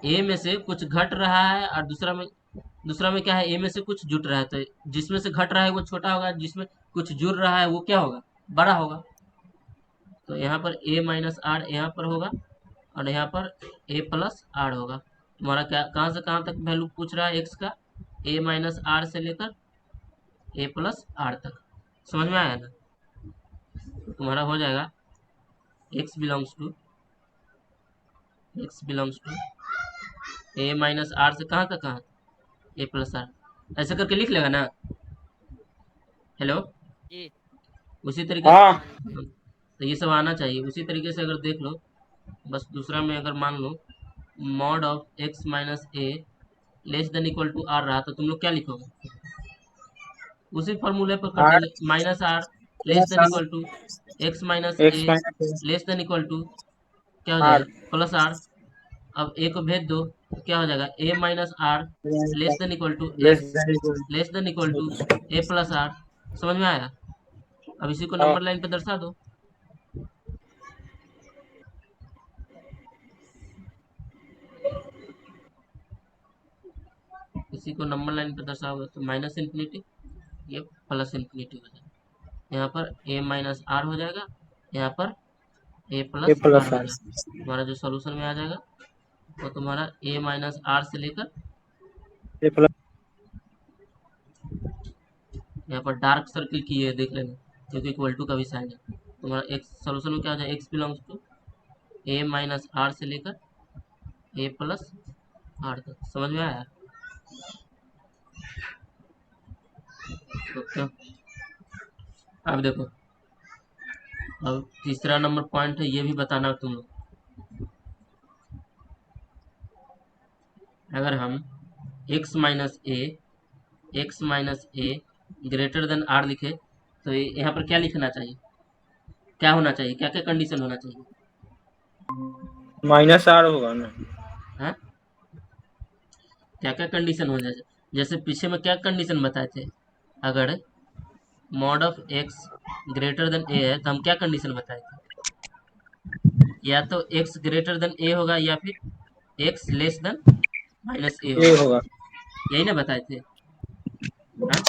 A: ए में से कुछ घट रहा है और दूसरा में क्या है, ए में से कुछ जुट रहा है, तो जिसमें से घट रहा है वो छोटा होगा, जिसमें कुछ जुड़ रहा है वो क्या होगा, बड़ा होगा। तो यहाँ पर ए माइनस आर यहाँ पर होगा और यहाँ पर ए प्लस आर होगा। तुम्हारा क्या कहाँ से कहाँ तक वैल्यू पूछ रहा है एक्स का, ए माइनस आर से लेकर ए प्लस आर तक। समझ में आया ना? तो तुम्हारा हो जाएगा x belongs to a minus r से कहाँ तक, कहाँ ए प्लस आर, ऐसे करके लिख लेगा ना। हेलो,
E: जी
A: उसी तरीके
D: हाँ।
A: से तो ये सब आना चाहिए। उसी तरीके से अगर देख लो, बस दूसरा में अगर मान लो mod of x minus a less than equal to r रहा, तो तुम लोग क्या लिखोगे, उसी फॉर्मूले पर कर
D: आर
A: दोगे, minus r less
D: plus
A: than
D: r
A: equal to x minus a
D: x minus
A: less than equal to क्या हो
D: आर
A: जाएगा, प्लस आर। अब ए को भेज दो तो क्या हो जाएगा, a minus r less than equal to
D: less
A: x
D: than equal.
A: Less than equal to a plus r. समझ में आया? अब इसी को
D: हाँ।
A: नंबर लाइन पे दर्शा दो। इसी को नंबर लाइन पे दर्शाओगे तो माइनस इन्फिनिटी, ये प्लस इन्फिनिटी हो जाएगा। यहाँ पर ए माइनस आर हो जाएगा, यहाँ पर ए
D: ए
A: प्लस आर
D: प्लस
A: हो
D: आर
A: जाएगा। तुम्हारा जो सोल्यूशन में आ जाएगा वो तुम्हारा ए माइनस आर से लेकर,
D: ए प्लस
A: यहाँ पर डार्क सर्किल की है देख लेना, क्योंकि इक्वल टू का भी साइन है। तुम्हारा एक्स सोल्यूशन में क्या हो जाएगा, x belongs to a minus r से लेकर ए प्लस आर तक। समझ में आया? तो क्या, अब देखो, अब तीसरा नंबर पॉइंट है, ये भी बताना तुम लोग। अगर हम x minus a greater than r लिखे, तो यहाँ पर क्या लिखना चाहिए, क्या होना चाहिए, क्या क्या कंडीशन होना चाहिए?
D: माइनस आर होगा ना।
A: हाँ, क्या क्या कंडीशन हो जाए, जैसे पीछे में क्या कंडीशन बताए थे, अगर mod of x greater than a है तो हम क्या कंडीशन बताए थे, या तो एक्स ग्रेटर देन ए होगा या फिर एक्स लेस देन माइनस ए
D: ए
A: होगा,
D: होगा।
A: यही ना बताए थे। हाँ,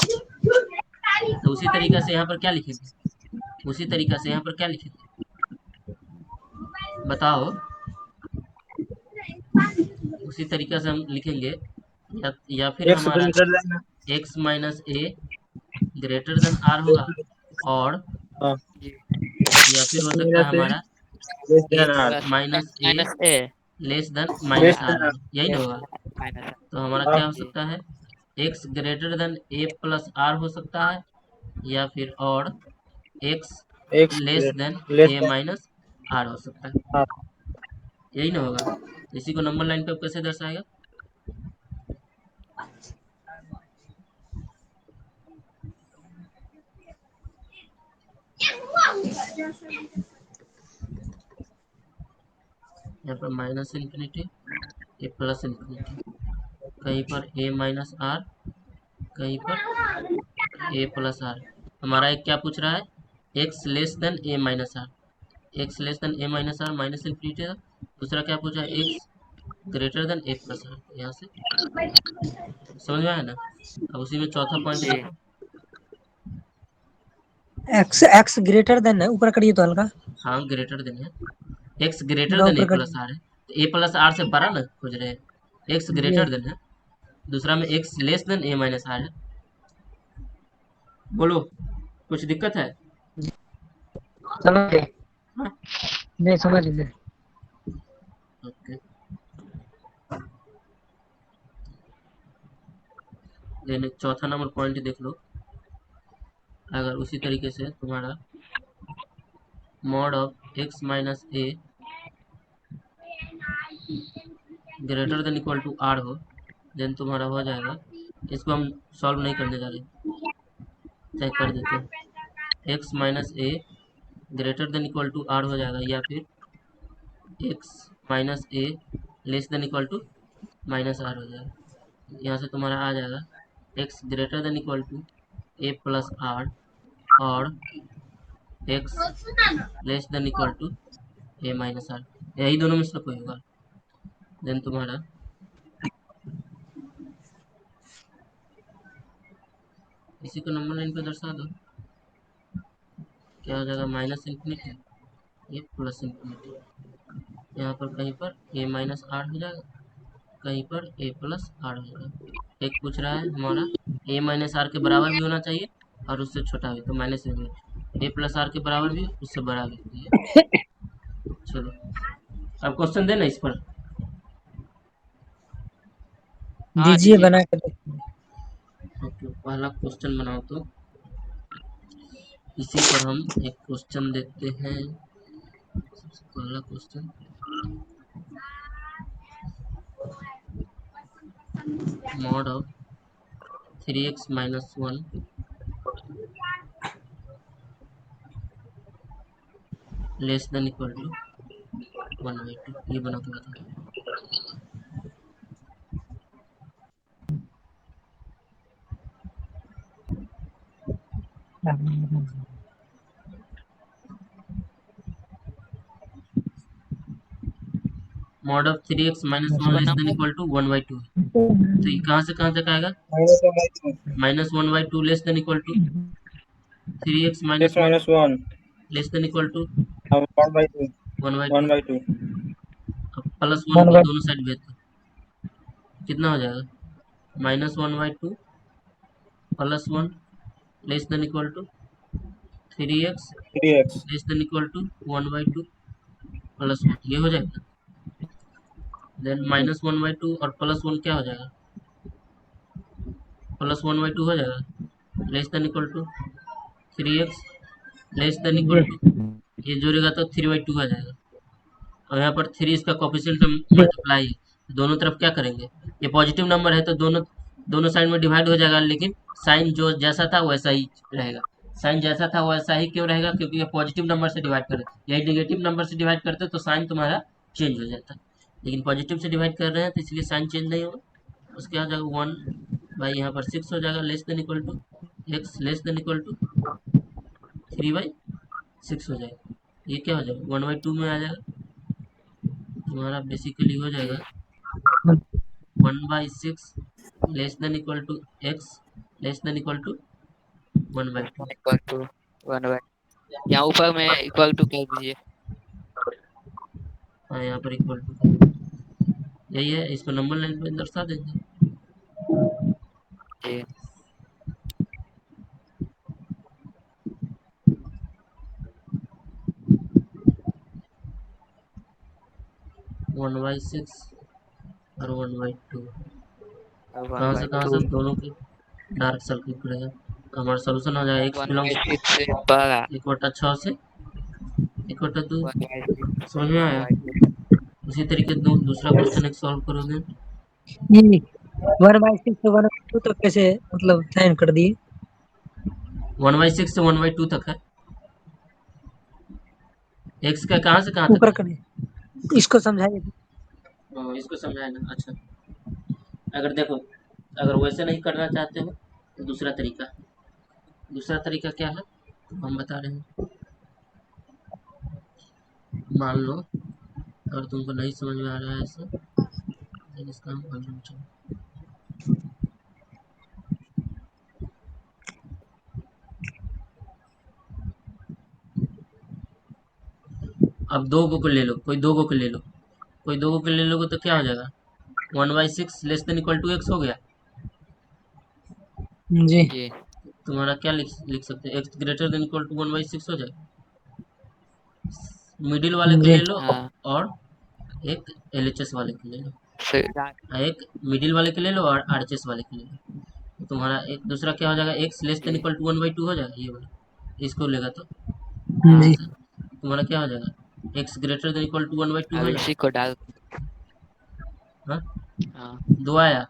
A: तो उसी तरीका से यहाँ पर क्या लिखेंगे, उसी तरीका से यहाँ पर क्या लिखेंगे, बताओ। उसी तरीका से हम लिखेंगे, या फिर
D: एक्स
A: हमारा
D: greater than.
A: X minus a greater than r होगा, और
D: हाँ।
E: जी
A: या फिर हो सकता है
D: माइनस ए
A: हमारा
D: less than
A: x
D: r.
E: Plus
A: minus a
E: minus a
A: less than
D: less
A: minus r
D: than r.
A: होगा, यही ना
E: लेस
A: होगा।
E: माइनस
A: तो हमारा
D: हाँ।
A: क्या हो
E: जी
A: सकता है, x greater than a plus r हो सकता है, या फिर और x
D: x
A: less than
D: less
A: a
D: than
A: minus r हो सकता है,
D: आर।
A: यही ना होगा। तो इसी को नंबर लाइन पे कैसे दर्शाएगा, यहाँ पर माइनस इन्फिनिटी, ए प्लस इन्फिनिटी, कहीं पर ए माइनस आर, कहीं पर ए प्लस आर। हमारा एक क्या पूछ रहा है, x less than a minus r, x less than a minus r minus infinity था। दूसरा क्या पूछा है, x greater than a plus r, यहाँ से समझ में आया ना। अब उसी में चौथा पॉइंट
E: जी
A: देखो,
B: एक्स एक्स ग्रेटर देन है, ऊपर करिए तो हल्का,
A: हाँ ग्रेटर देन है, एक्स ग्रेटर
B: थोड़ा
A: देन ए
B: ऊपर
A: प्लस
B: करिए।
A: आर है, तो ए प्लस आर से बड़ा ना खोज रहे हैं, एक्स
B: जी
A: ग्रेटर देन है। दूसरा में x less than a minus r है। बोलो, कुछ दिक्कत है?
B: समझ गए,
A: हाँ,
B: नहीं समझ गए।
A: ओके। देन चौथा नंबर पॉइंट देख लो, अगर उसी तरीके से तुम्हारा mod of x minus a greater than equal to r हो, देन तुम्हारा हो जाएगा। इसको हम सॉल्व नहीं करने जा रहे, चेक कर देते हैं। X minus a greater than equal to r हो जाएगा, या फिर x minus a less than equal to minus r हो जाएगा। यहाँ से तुम्हारा आ जाएगा x greater than equal to a plus r और x less than equal to a minus r, यही दोनों में से कोई होगा। देन तुम्हारा इसी को नंबर लाइन पे दर्शा दो, क्या हो जाएगा माइनस इन्फिनिटी ए प्लस इन्फिनिटी, यहाँ पर कहीं पर ए माइनस आर हो जाएगा, कहीं पर ए प्लस आर हो जाएगा। एक पूछ रहा है हमारा ए माइनस आर के बराबर भी होना चाहिए और उससे छोटा भी, तो माइनस ए प्लस आर के बराबर भी उससे बड़ा भी है। चलो अब क्वेश्चन देना इस पर।
E: हाँ
B: दीजिए
E: दीजिए।
B: बना के देखिए।
A: ओके, पहला क्वेश्चन बनाओ तो इसी पर हम एक क्वेश्चन देते हैं। सबसे पहला question mod of 3x minus 1 less than equal to 1/2, ये बना के बताओ। मॉड ऑफ 3x माइनस 1
E: इसका
A: less than
E: number
A: equal to 1/2, तो ये कहाँ से कहाँ तक आएगा? Minus 1/2 less than equal to 3x minus 1
D: minus 1
A: less than equal to
D: 1/2
A: 1/2।
D: 1/2
A: अब प्लस 1 को दोनों साइड भेज दो, कितना हो जाएगा? Minus 1/2 plus 1 less than equal to 3x
D: 3x
A: less than equal to 1/2 plus 1, ये हो जाएगा। देन माइनस 1/2 और प्लस 1 क्या हो जाएगा? प्लस 1/2 हो जाएगा, less than equal to 3x less than equal to, ये जोड़ेगा तो 3/2 आ जाएगा। और यहाँ पर 3 इसका कोफिशिएंट मल्टीप्लाई है, दोनों तरफ क्या करेंगे? ये पॉजिटिव नंबर है तो दोनों दोनों साइड में डिवाइड हो जाएगा, लेकिन साइन जो जैसा था वैसा ही रहेगा। साइन जैसा था वैसा ही क्यों रहेगा? क्योंकि ये पॉजिटिव नंबर से डिवाइड कर, यही नेगेटिव नंबर से डिवाइड करते तो साइन तुम्हारा चेंज हो जाता, लेकिन पॉजिटिव से डिवाइड कर रहे हैं तो इसलिए साइन चेंज नहीं होगा। उसके बाद जाएगा 1 बाई यहाँ पर 6 हो जाएगा, less than equal to x less than equal to 3/6 हो जाएगा। ये क्या हो जाएगा? 1/2 में आ जाएगा, तुम्हारा बेसिकली हो जाएगा 1/6 less than equal to x less than equal to 1/2।
E: Equal to 1/2, यहाँ ऊपर में इक्वल टू कर दीजिए।
A: हाँ, यहाँ पर इक्वल टू यही है, इसको नंबर लाइन पे दर्शा देंगे।
E: जी
A: 1/6 और 1/2
E: अब
A: कहाँ से
E: 1/2
A: दोनों की डार्क सर्कल करेगा, तो हमारा सोल्यूशन हो जाएगा एक्स बिलोंग्स
E: 1/6 से बड़ा
A: 1/6 से 1/2।
E: 1/6
A: समझ में आया?
E: 1/2।
A: उसी तरीके दूसरा क्वेश्चन एक सॉल्व करोगे।
B: ये 1/6 से 1/2 तक कैसे मतलब साइन कर दिए?
A: 1/6 से 1/2 तक है, एक्स का कहाँ से कहाँ तक
B: ऊपर
A: है?
B: कर इसको समझाइए।
A: इसको समझाए ना। अच्छा, अगर देखो, अगर वैसे नहीं करना चाहते हो तो दूसरा तरीका क्या है तो हम बता रहे हैं। मान लो अगर तुमको नहीं समझ में आ रहा है ऐसे, तो इसका हम हल समझो। अब दो को ले लो, कोई दो को ले लो, कोई दो को ले लोगे तो क्या हो जाएगा? 1/6 less than equal to x हो गया।
B: जी
E: जी
A: तुम्हारा क्या लिख सकते हैं? X greater than equal to 1/6 हो जाएगा। मिडिल वाले को
B: जी
A: ले लो
E: हाँ
A: और एक एलएचएस वाले को ले लो,
E: सर
A: एक मिडिल वाले के ले लो और आरएचएस वाले के ले लो। तो तुम्हारा एक दूसरा क्या हो जाएगा? एक्स लेस देन
E: जी
A: इक्वल टू 1/2 हो जाएगा, ये वाला इसको लेगा तो
E: हाँ
B: जी
A: ऐसे तुम्हारा क्या हो जाएगा? X greater than equal to 1/2
E: अब
A: हो
E: इसी
A: जाएगा।
E: को डाल
A: हाँ,
E: हाँ
A: दो आया।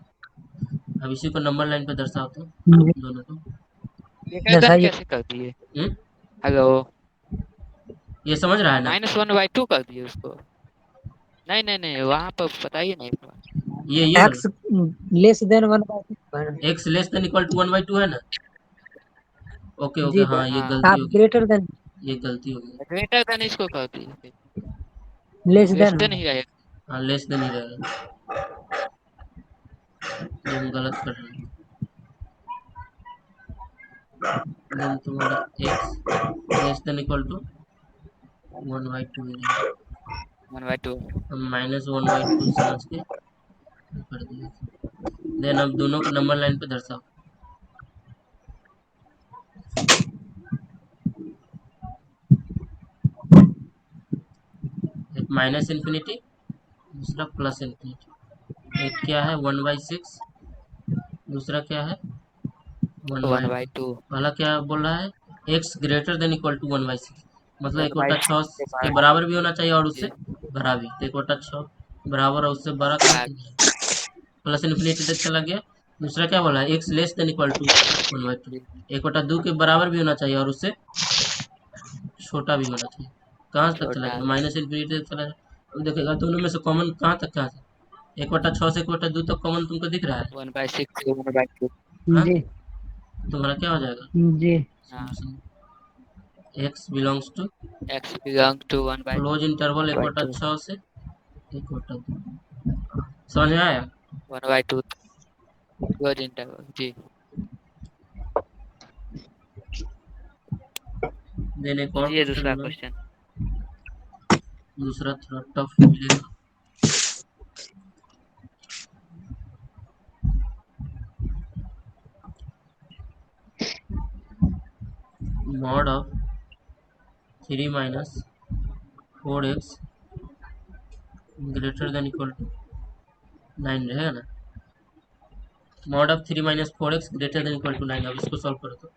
A: अब इसी को नंबर लाइन पे दर्शाओ तो
B: जी,
A: दोनों को।
E: दस
B: दर्शाइए।
E: कैसे कर दिए?
A: हम्म?
E: हेलो
A: ये समझ रहा है ना?
E: -1/2 कर दिए उसको। नहीं नहीं नहीं, वहाँ पर बताइए ना एक बार।
A: ये वाला
B: एक्स लेस देन 1/6 है ना?
A: X less than equal to 1/2 है ना? ओके
B: जी
A: ओके, हाँ ये
E: हाँ
A: गलती
B: आप
A: होगी,
B: ग्रेटर देन
A: ये गलती होगी।
E: ग्रेटर देन इसको कर दिए,
B: लेस
E: लेस
B: देन
E: देन
B: होगा।
E: ही रहेगा।
A: हाँ लेस देन ही रहेगा, ये हम गलत कर रहे हैं। देन तुम्हारा x less than equal to 1/2 हो जाएगा।
E: 1/2।
A: हम -1/2 समझ के कर दिए। देन अब दोनों को नंबर लाइन पे दर्शाओ। एक माइनस इन्फिनिटी, दूसरा प्लस इन्फिनिटी। एक क्या है 1/6, दूसरा क्या है 1/2।
E: 1/2।
A: पहला क्या बोल रहा है, x greater than equal to 1/6, मतलब 1/6
E: 1/6 के
A: के
E: बाद
A: बराबर भी होना चाहिए और
E: जी
A: उससे बड़ा भी। तो 1/6 बराबर और उससे बड़ा कहाँ
E: हाँ,
A: से है? प्लस इन्फिनिटी तक चला गया। दूसरा क्या बोला है, x less than equal to 1/2,
E: जी
A: 1/2 के बराबर भी होना चाहिए और उससे छोटा भी होना चाहिए। कहाँ तक चला
E: छोटा।
A: गया, माइनस इन्फिनिटी तक चला गया। अब देखिएगा दोनों में से कॉमन कहाँ से, 1/6 से 1/2 तक कॉमन तुमको दिख रहा है।
E: 1/6 से 1/2।
A: हाँ,
B: जी
A: तुम्हारा क्या हो जाएगा
B: जी
E: हाँ,
A: solution, x belongs to
E: x belong to 1/2।
A: Close interval 1/6 से 1/2। समझ में आया?
E: 1/2 क्लोज इंटरवल जी।
A: देन एक और
E: कीजिए
A: क्वेश्चन
E: दूसरा
A: बनाओ,
E: क्वेश्चन।
A: दूसरा थोड़ा टफ मिलेगा। Mod of 3 minus 4x greater than equal to 9 रहेगा ना। Mod of 3 minus 4x greater than equal to 9, अब इसको सॉल्व करो तो।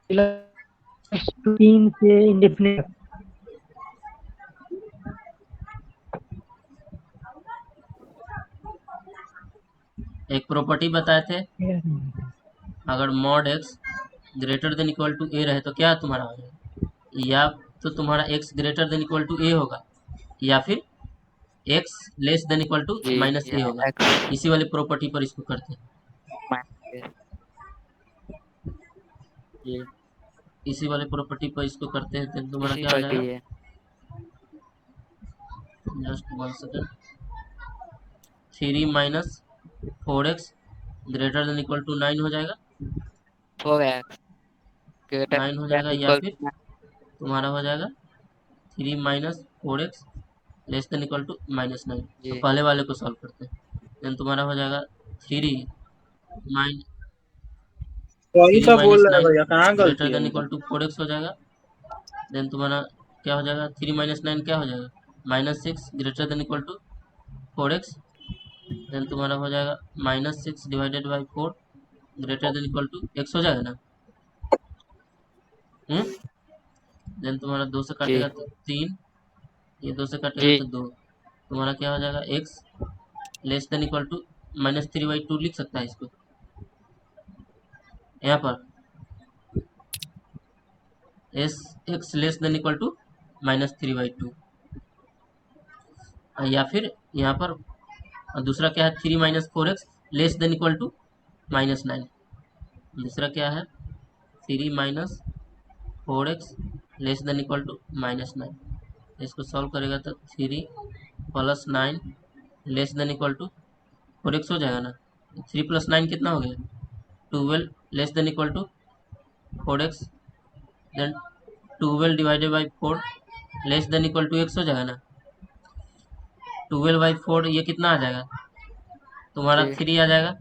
B: प्लस 3 से इंडेफिनिट
A: एक प्रॉपर्टी बताए थे, अगर mod x greater than equal to a रहे तो क्या तुम्हारा हो जाएगा, या तो तुम्हारा x greater than equal to a होगा, या फिर x less than equal to
E: जी
A: माइनस a
E: या
A: होगा।
E: x
A: इसी वाली प्रॉपर्टी पर इसको करते हैं,
E: माइनस जी
A: इसी वाले प्रॉपर्टी पर इसको करते हैं। तो तुम्हारा
E: इसी
A: क्या हो
E: पर
A: जाएगा,
E: कीजिए।
A: Just 1 second, 3 minus 4x greater than equal to 9 हो जाएगा,
E: 4x ग्रेटर
A: 9 हो
E: देन
A: जाएगा, या
E: इक्वल
A: फिर
E: टू
A: तुम्हारा हो जाएगा 3 minus 4x less than equal to -9। तो
E: जी
A: पहले वाले को सॉल्व करते हैं। देन तुम्हारा हो जाएगा 3 माइन
D: वही
A: 3
D: तो
A: माइनस
D: बोल रहा है
A: 9
D: भैया, कहाँ
A: ग्रेटर
D: गलती है
A: देन
D: इनका।
A: इक्वल टू 4x हो जाएगा। देन तुम्हारा क्या हो जाएगा, 3 माइनस 9 क्या हो जाएगा, -6 greater than equal to 4x। Then तुम्हारा हो जाएगा -6 divided by 4 greater than equal to x हो जाएगा ना। देन तुम्हारा 2 से
E: जी
A: काटेगा तो 3, ये 2 से काटेगा
E: जी
A: तो 2। तुम्हारा क्या हो जाएगा, x less than equal to -3/2 लिख सकता है इसको यहाँ पर, as x less than equal to -3/2। या फिर यहाँ पर दूसरा क्या है, 3 minus 4x less than equal to -9। दूसरा क्या है, 3 minus 4x less than equal to -9। इसको सॉल्व करेगा तो 3 plus 9 less than equal to 4x हो जाएगा ना। 3 प्लस 9 कितना हो गया, 12 less than equal to 4x। Then 12 divided by 4 less than equal to x हो जाएगा ना। 12/4 ये कितना आ जाएगा, तुम्हारा
E: जी
A: 3 आ जाएगा।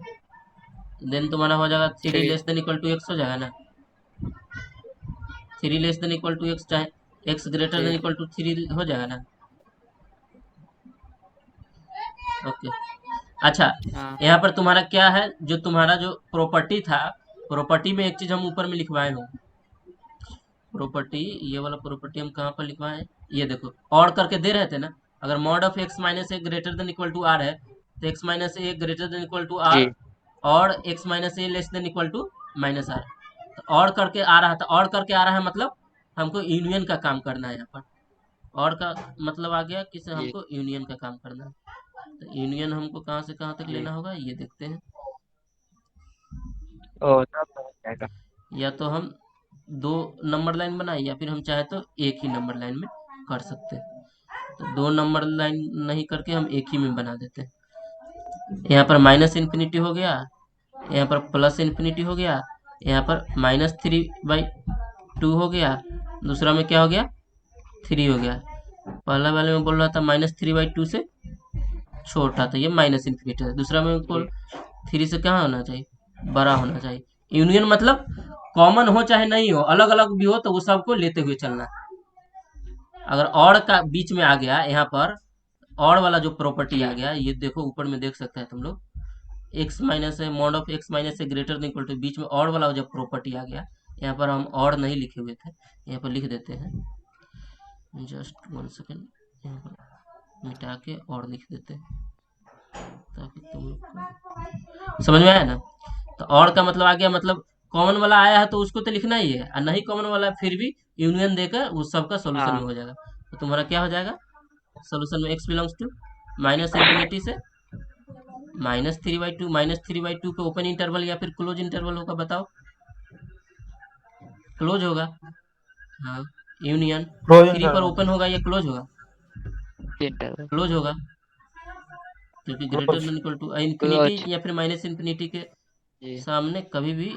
A: देन तुम्हारा हो जाएगा 3
E: 3
A: less than equal to x हो जाएगा ना। 3 less than equal to x, चाहे x ग्रेटर
E: जी
A: देन इक्वल टू 3 हो जाएगा ना। ओके, अच्छा
E: हाँ
A: यहाँ पर तुम्हारा क्या है, जो तुम्हारा जो प्रॉपर्टी था, प्रॉपर्टी में एक चीज हम ऊपर में लिखवाए हूँ। प्रॉपर्टी, ये वाला प्रॉपर्टी हम कहाँ पर लिखवाए हैं, ये देखो और करके दे रहे थे ना। अगर mod of x minus a greater than equal to r है तो x minus a greater than equal to
E: जी
A: आर, और x minus a less than equal to minus r. तो और करके आ रहा था, और करके आ रहा है मतलब हमको यूनियन का काम करना है यहाँ पर। और का मतलब आ गया कि
E: जी
A: हमको यूनियन का काम करना है। तो यूनियन हमको कहाँ से कहाँ तक
E: जी
A: लेना होगा, ये देखते हैं।
E: ओ तब तो हो जाएगा।
A: या तो हम 2 नंबर लाइन बनाए या फिर हम चाहे तो एक ही नंबर लाइन में कर सकते हैं। तो 2 नंबर लाइन नहीं करके हम एक ही में बना देते हैं। यहाँ पर माइनस इन्फिनिटी हो गया, यहाँ पर प्लस इन्फिनिटी हो गया, यहाँ पर -3/2 हो गया, दूसरा में क्या हो गया 3 हो गया। पहला वाले में बोल रहा था -3/2 से छोटा, तो ये माइनस इन्फिनिटी है। दूसरा में बोल 3 से कहाँ होना चाहिए, बड़ा होना चाहिए। यूनियन मतलब कॉमन हो चाहे नहीं हो, अलग अलग भी हो तो वो सबको लेते हुए चलना। अगर और का बीच में आ गया, यहाँ पर और वाला जो प्रॉपर्टी आ
E: जी
A: गया, ये देखो ऊपर में देख सकते हैं तुम लोग, x माइनस है मॉड ऑफ x माइनस से ग्रेटर देन इक्वल टू, बीच में और वाला जब प्रॉपर्टी आ गया, यहाँ पर हम और नहीं लिखे हुए थे, यहाँ पर लिख देते हैं, जस्ट 1 सेकेंड, यहाँ पर मिटा के और लिख देते हैं ताकि तुम लोग को समझ में आया ना। तो और का मतलब आ गया, मतलब कॉमन वाला आया है तो उसको तो लिखना ही है, और नहीं कॉमन वाला फिर भी यूनियन देकर उस सब का सोल्यूशन में
E: हाँ
A: हो जाएगा। तो तुम्हारा क्या हो जाएगा, सोल्यूशन में x belongs to minus infinity से -3/2, -3/2 का ओपन इंटरवल या फिर क्लोज इंटरवल होगा, बताओ। क्लोज होगा, हाँ। यूनियन
D: क्लोज
A: 3 पर
D: इंटरवल।
A: ओपन होगा या क्लोज होगा,
E: इंटरवल
A: क्लोज होगा, क्योंकि greater
D: close.
A: Than equal to infinity
E: close
A: या फिर माइनस इन्फिनिटी के
E: जी
A: सामने कभी भी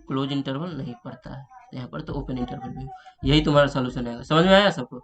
A: क्लोज इंटरवल नहीं पड़ता है। यहाँ पर तो ओपन इंटरवल भी, यही तुम्हारा सोल्यूशन है। समझ में आया सबको?